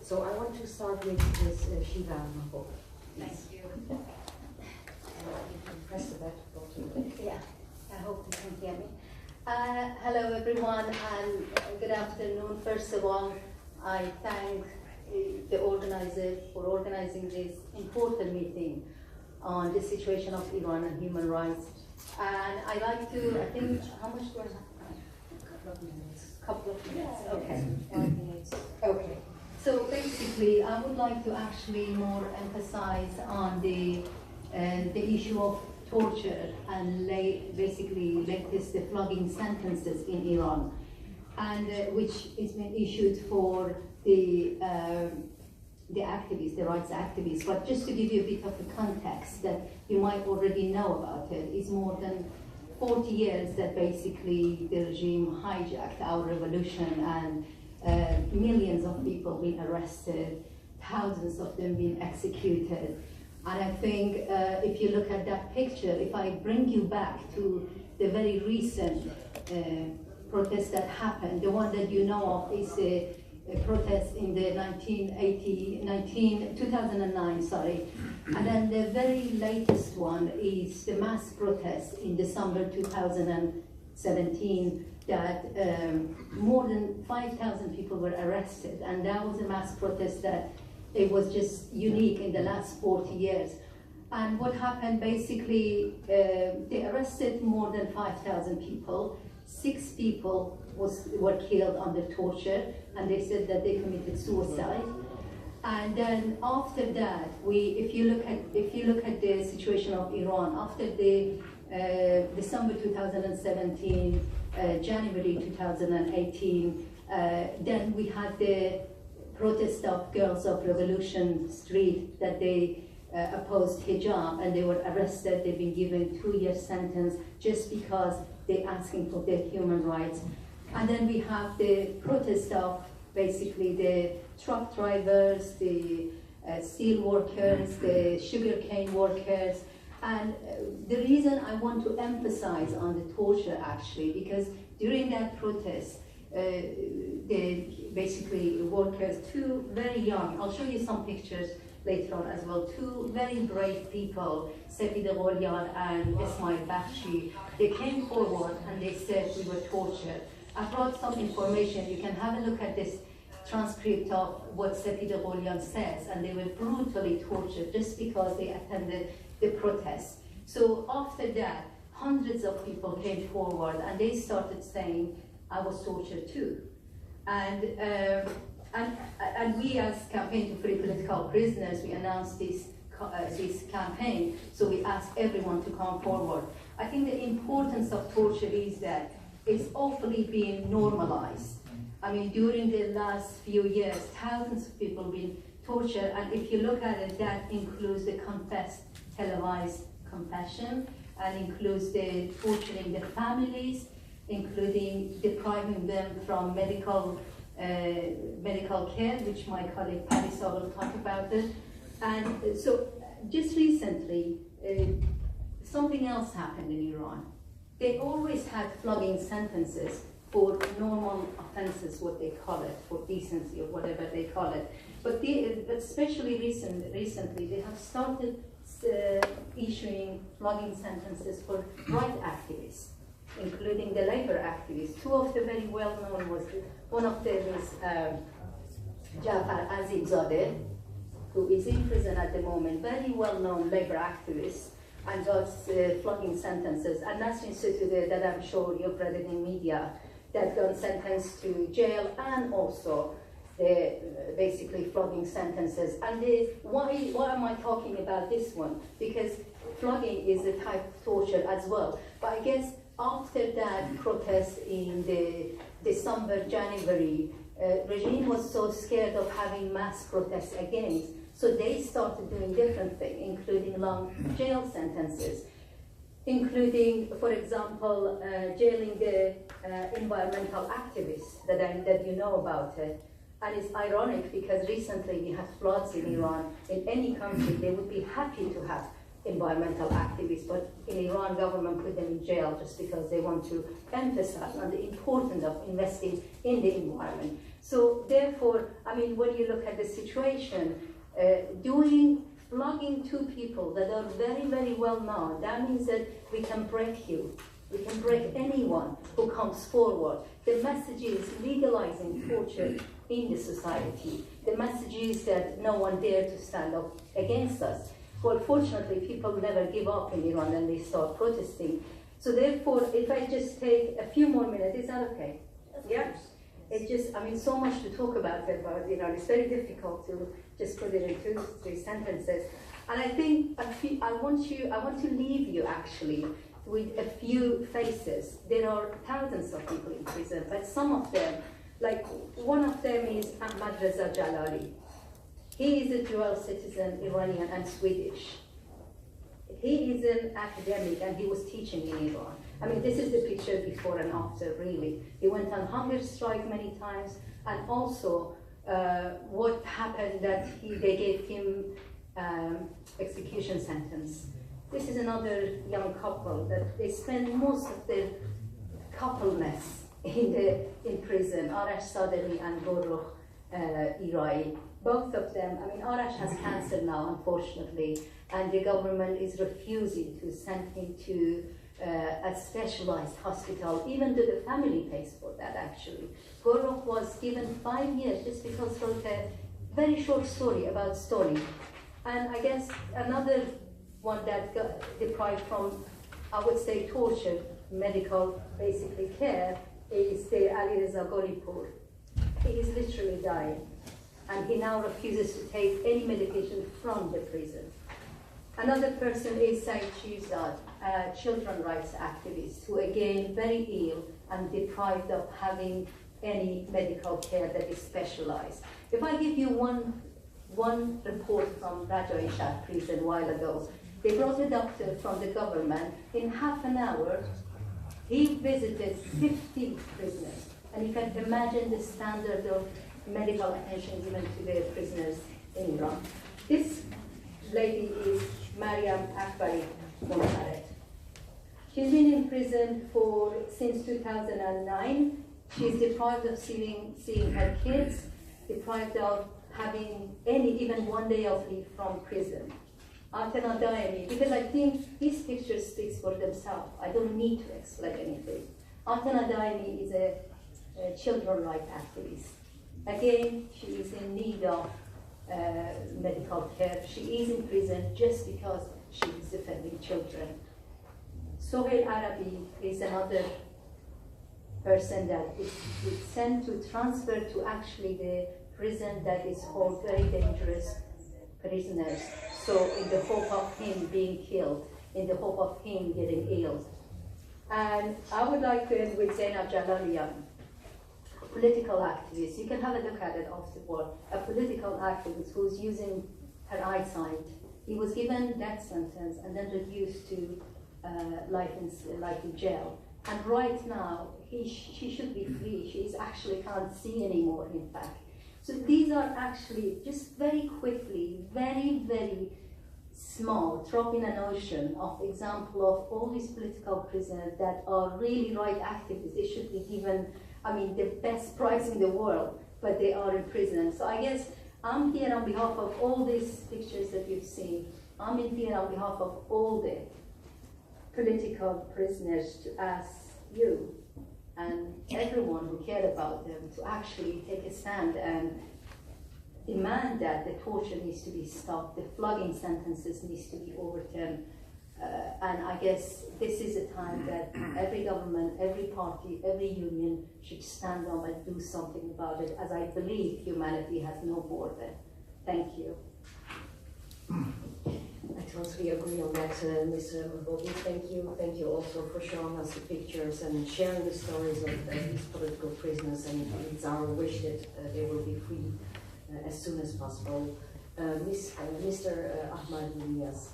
So I want to start with this shiva.mahbobi. Thank you. You can press the button. Yeah, I hope you can hear me. Hello everyone and good afternoon. First of all, I thank the organizer for organizing this important meeting on the situation of Iran and human rights. And I like to, I think, how much do I have? Couple of minutes. Okay. 1 minute. Okay. So basically, I would like to actually more emphasize on the issue of torture and basically latest the flogging sentences in Iran, and which has been issued for the activists, the rights activists. But just to give you a bit of a context that you might already know about it, it's more than 40 years that basically the regime hijacked our revolution, and millions of people been arrested, thousands of them been executed. And I think if you look at that picture, if I bring you back to the very recent protest that happened, the one that you know of is a protest in the 2009, sorry. And then the very latest one is the mass protest in December 2017 that more than 5,000 people were arrested. And that was a mass protest that it was just unique in the last 40 years. And what happened basically, they arrested more than 5,000 people. 6 people were killed under torture, and they said that they committed suicide. And then after that, if you look at the situation of Iran after the December 2017, January 2018, then we had the protest of Girls of Revolution Street that they opposed hijab, and they were arrested. They've been given 2-year sentence just because they're asking for their human rights. And then we have the protest of basically the truck drivers, the steel workers, the sugarcane workers. And the reason I want to emphasize on the torture actually, because during that protest, basically workers, 2 very young, I'll show you some pictures later on as well, 2 very brave people, Sepid Gholian and Ismail Bakhshi, they came forward and they said we were tortured. I brought some information. You can have a look at this transcript of what Sepid Gholian says, and they were brutally tortured just because they attended the protest. So after that, hundreds of people came forward and they started saying, I was tortured too. And we as Campaign to Free Political Prisoners, we announced this campaign, so we asked everyone to come forward. I think the importance of torture is that it's awfully being normalized. I mean, during the last few years, thousands of people have been tortured, and if you look at it, that includes the confessed televised confession, and includes the torturing the families, including depriving them from medical care, which my colleague Pariса will talk about it. And so just recently, something else happened in Iran. They always had flogging sentences for normal offenses, what they call it, for decency or whatever they call it. But especially recently, they have started issuing flogging sentences for right activists, including the labor activists. 2 of the very well-known was, one of them is Jafar Azimzadeh, who is in prison at the moment, very well-known labor activist, and got flogging sentences. And Nasrin Sotoudeh, that I'm sure you've read it in media, that got sentenced to jail and also basically flogging sentences. And why am I talking about this one? Because flogging is a type of torture as well. But I guess after that protest in the December, January, regime was so scared of having mass protests against, so they started doing different things, including long jail sentences, including, for example, jailing the environmental activists that you know about it. And it's ironic because recently we had floods in Iran. In any country, they would be happy to have environmental activists, but in Iran, government put them in jail just because they want to emphasize on the importance of investing in the environment. So therefore, I mean, when you look at the situation, flogging two people that are very, very well known, that means that we can break you. We can break anyone who comes forward. The message is legalizing torture in the society. The message is that no one dares to stand up against us. Well, fortunately, people never give up in Iran and they start protesting. So therefore, if I just take a few more minutes, is that okay? Yeah. It's just, I mean, so much to talk about Iran. It's very difficult to just put it in 2-3 sentences. And I think I want to leave you actually with a few faces. There are thousands of people in prison, but some of them, like one of them is Ahmadi. He is a dual citizen, Iranian and Swedish. He is an academic and he was teaching in Iran. I mean, this is the picture before and after, really. He went on hunger strike many times, and also what happened that they gave him execution sentence. This is another young couple that they spend most of their coupleness in prison, Arash Sadeghi and Gorokh Irai. Both of them, I mean, Arash has cancer now, unfortunately, and the government is refusing to send him to a specialized hospital, even though the family pays for that, actually. Gorokh was given 5 years just because he wrote a very short story about stoning. And I guess another one that got deprived from, I would say, torture, medical, basically, care, is the Ali Reza Goripur. He is literally dying, and he now refuses to take any medication from the prison. Another person is Saeed Shihzad, a children's rights activist, who again very ill and deprived of having any medical care that is specialized. If I give you one report from Rajai Shah prison a while ago, they brought a doctor from the government. In half an hour, he visited 50 prisoners. And you can imagine the standard of medical attention given to the prisoners in Iran. This lady is Mariam Akbari Montaret. She's been in prison since 2009. She's deprived of seeing her kids, deprived of having even 1 day of leave from prison. Atena Daemi, because I think these pictures speak for themselves. I don't need to explain anything. Atena Daemi is a children's rights activist. Again, she is in need of medical care. She is in prison just because she is defending children. Sohail Arabi is another person that is sent to transfer to actually the prison that is hold very dangerous prisoners. So in the hope of him being killed, in the hope of him getting ill. And I would like to end with Zainab Jalalian, political activist. You can have a look at it afterward. A political activist who's using her eyesight. He was given death sentence and then reduced to life in jail. And right now, she should be free. She actually can't see anymore, in fact. So these are actually just very quickly, very, very small drop in an ocean of example of all these political prisoners that are really right activists. They should be given, I mean, the best prize in the world, but they are in prison. So I guess I'm here on behalf of all these pictures that you've seen. I'm here on behalf of all the political prisoners to ask you and everyone who cared about them to actually take a stand and demand that the torture needs to be stopped, the flogging sentences needs to be overturned. And I guess this is a time that every government, every party, every union should stand up and do something about it, as I believe humanity has no border. Thank you. I totally agree on that, Mr. Mahbobi. Thank you. Thank you also for showing us the pictures and sharing the stories of these political prisoners. And it's our wish that they will be free as soon as possible. Mr. Ahmadi, نیاز,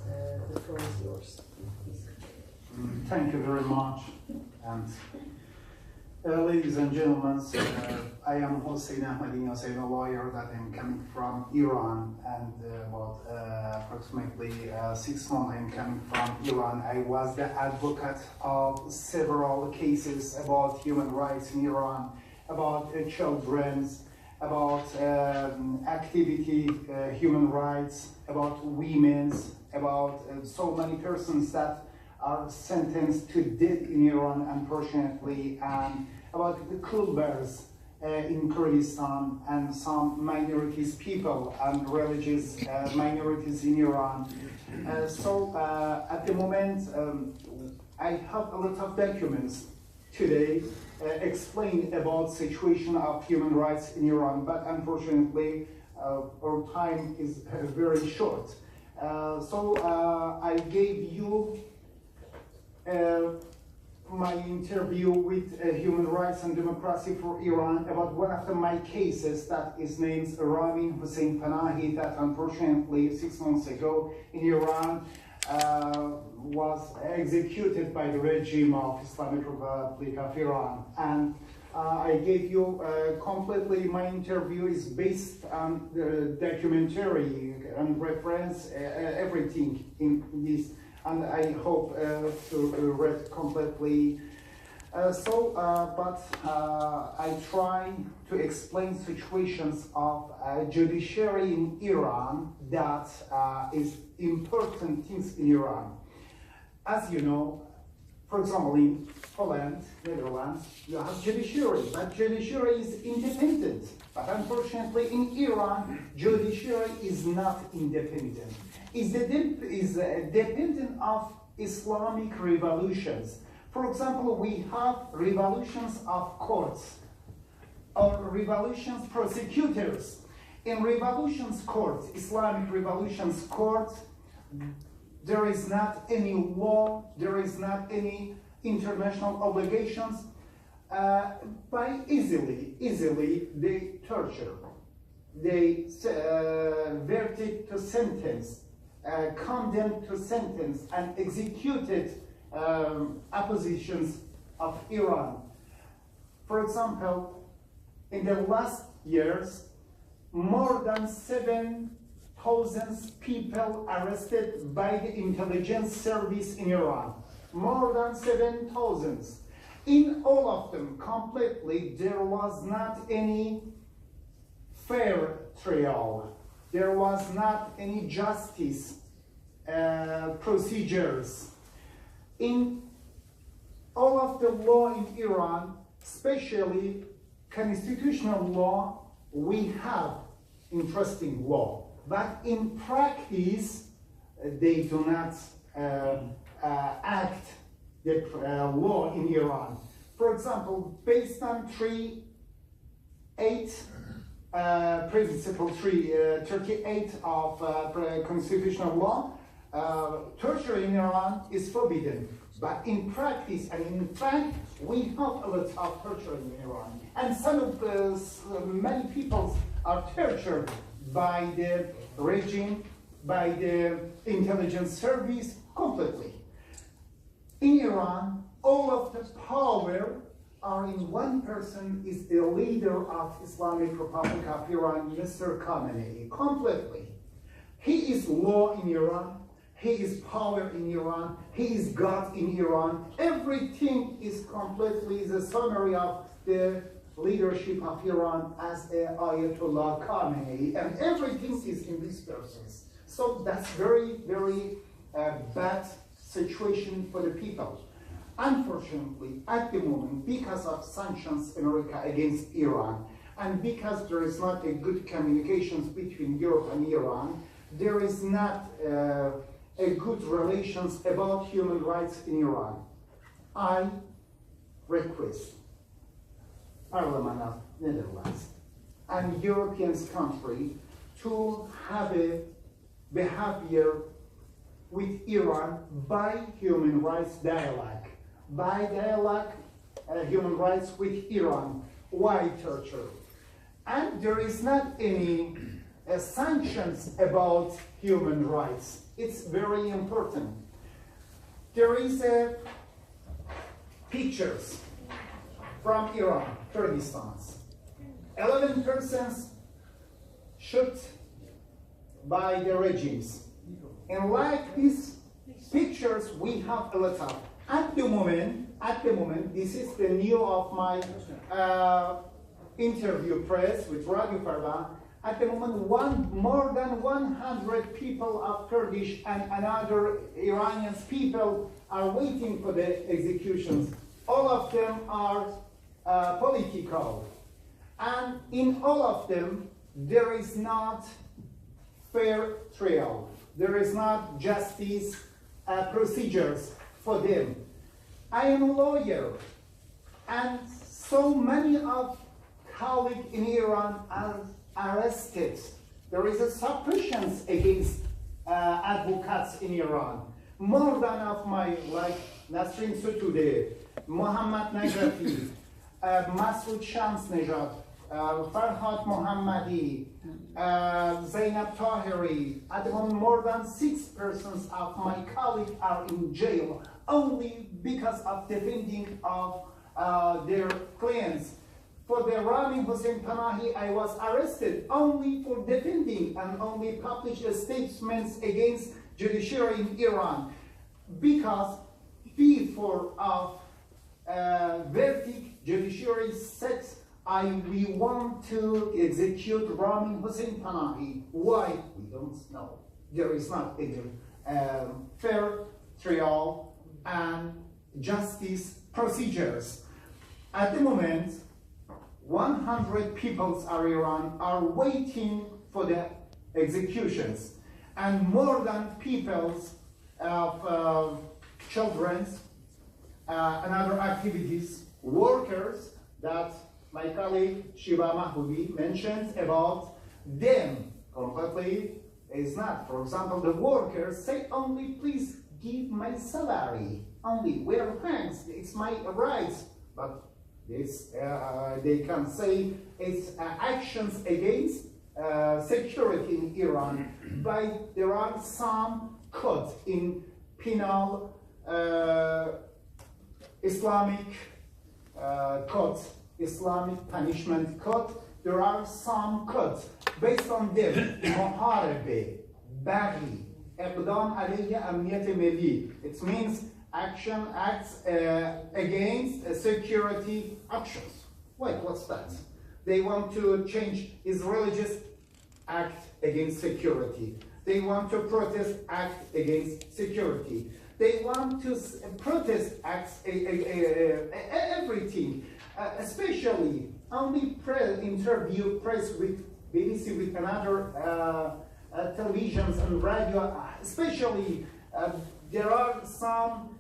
the floor is yours. Please. Thank you very much. And ladies and gentlemen, I am Hussein Ahmadi, I'm a lawyer that I'm coming from Iran, and about approximately 6 months I'm coming from Iran. I was the advocate of several cases about human rights in Iran, about children's, about activity, human rights, about women's, about so many persons that are sentenced to death in Iran, unfortunately, and about the Kurds in Kurdistan and some minorities people and religious minorities in Iran. At the moment, I have a lot of documents today explain about situation of human rights in Iran, but unfortunately our time is very short. I gave you my interview with Human Rights and Democracy for Iran about one of my cases that is named Rامین Hussein Panahi, that unfortunately 6 months ago in Iran was executed by the regime of Islamic Republic of Iran. And I gave you completely, my interview is based on the documentary and reference everything in this, and I hope to read completely. But I try to explain situations of judiciary in Iran that is important things in Iran. As you know, for example, in Holland, Netherlands, you have judiciary, but judiciary is independent. But unfortunately, in Iran, judiciary is not independent. It's dependent of Islamic revolutions. For example, we have revolutions of courts or revolutions prosecutors. In revolutions court, Islamic revolutions court, there is not any law, there is not any international obligations. By easily they torture, they verdict to sentence, condemned to sentence, and executed oppositions of Iran. For example, in the last years, more than 7,000 people arrested by the intelligence service in Iran. More than 7,000. In all of them, completely, there was not any fair trial. There was not any justice procedures. In all of the law in Iran, especially constitutional law, we have interesting law, but in practice, they do not act the law in Iran. For example, based on Principle 38 of constitutional law, torture in Iran is forbidden. But in practice and in fact, we have a lot of torture in Iran. And many people are tortured by the regime, by the intelligence service, completely. In Iran, all of the power are in one person, is the leader of Islamic Republic of Iran, Mr. Khamenei, completely. He is law in Iran, he is power in Iran, he is God in Iran. Everything is completely the summary of the leadership of Iran as Ayatollah Khamenei, and everything is in these persons. So that's very, very bad situation for the people. Unfortunately, at the moment, because of sanctions America against Iran, and because there is not a good communications between Europe and Iran, there is not a good relations about human rights in Iran. I request Parliament of Netherlands and European country to have a behavior with Iran by human rights dialogue. By dialogue, human rights with Iran. Why torture? And there is not any sanctions about human rights. It's very important. There is pictures from Iran, Kurdistan. 11 persons shot by the regimes. And like these pictures, we have a lot of. At the moment, this is the new of my interview press with Radio Pardon. At the moment, more than 100 people of Kurdish and another Iranian people are waiting for the executions. All of them are political. And in all of them, there is not fair trial. There is not justice procedures for them. I am a lawyer, and so many of colleagues in Iran are arrested. There is a suppression against advocates in Iran. More than of my, like Nasrin Sotoudeh, Mohammad Najafi, Masoud Shamsnejad, Farhad Mohammadi, Zainab Tahiri. At the moment, more than 6 persons of my colleagues are in jail only because of defending of their claims. For the Rامین Hussein Panahi, I was arrested only for defending and only published statements against judiciary in Iran because before of verdict judiciary said we want to execute Rامین Hussein Panahi. Why? We don't know. There is not a fair trial and justice procedures. At the moment, 100 peoples of Iran are waiting for the executions, and more than peoples of children and other activities, workers that my colleague shiva.mahbobi mentioned about them completely is not. For example, the workers say only please give my salary, only wear thanks, it's my rights, but this, they can say it's actions against security in Iran. But there are some codes in penal Islamic codes, Islamic punishment code. There are some codes based on them. مبارزه، بغی، اقدام علیه امنیت ملی. It means acts against security actions. Wait, what's that? They want to change his religious act against security. They want to protest act against security. They want to protest acts everything, especially only interview press with BBC, with another televisions and radio, especially there are some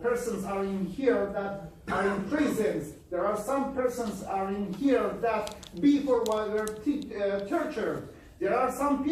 persons are in here that are in prisons. There are some persons are in here that before were tortured. There are some people